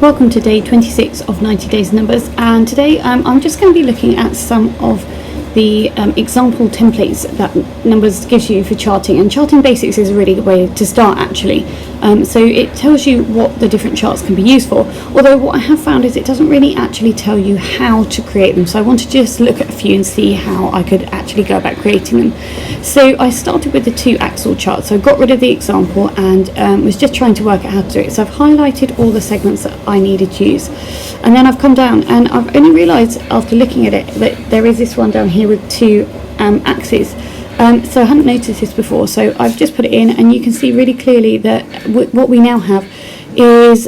Welcome to day 26 of 90 Days Numbers, and today I'm just going to be looking at some of the example templates that Numbers gives you for charting. And charting basics is a really good way to start, actually. So it tells you what the different charts can be used for, although what I have found is it doesn't really actually tell you how to create them. So I want to just look at a few and see how I could actually go about creating them. So I started with the 2-axle chart, so I got rid of the example and was just trying to work out how to do it. So I've highlighted all the segments that I needed to use, and then I've come down and I've only realised after looking at it that there is this one down here with 2 axes. So I hadn't noticed this before, so I've just put it in, and you can see really clearly that what we now have is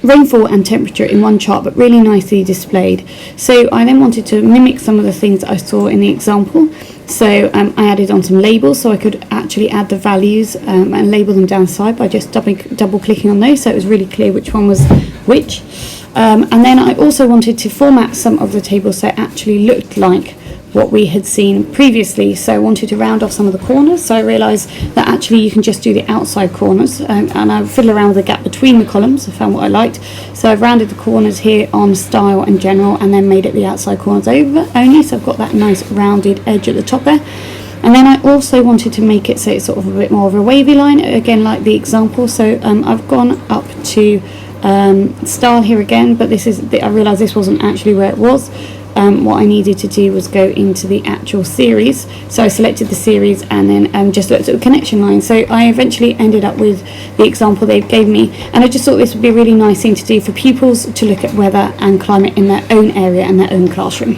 rainfall and temperature in one chart, but really nicely displayed. So I then wanted to mimic some of the things that I saw in the example. So I added on some labels, so I could actually add the values and label them down the side by just double clicking on those, so it was really clear which one was which. And then I also wanted to format some of the tables so it actually looked like what we had seen previously. So I wanted to round off some of the corners, so I realised that actually you can just do the outside corners, and I fiddle around with the gap between the columns. I found what I liked, so I've rounded the corners here on style and general, and then made it the outside corners over only, so I've got that nice rounded edge at the top there. And then I also wanted to make it so it's sort of a bit more of a wavy line, again like the example. So I've gone up to style here again, but I realised this wasn't actually where it was. What I needed to do was go into the actual series, so I selected the series and then just looked at the connection line. So I eventually ended up with the example they gave me, and I just thought this would be a really nice thing to do for pupils to look at weather and climate in their own area and their own classroom.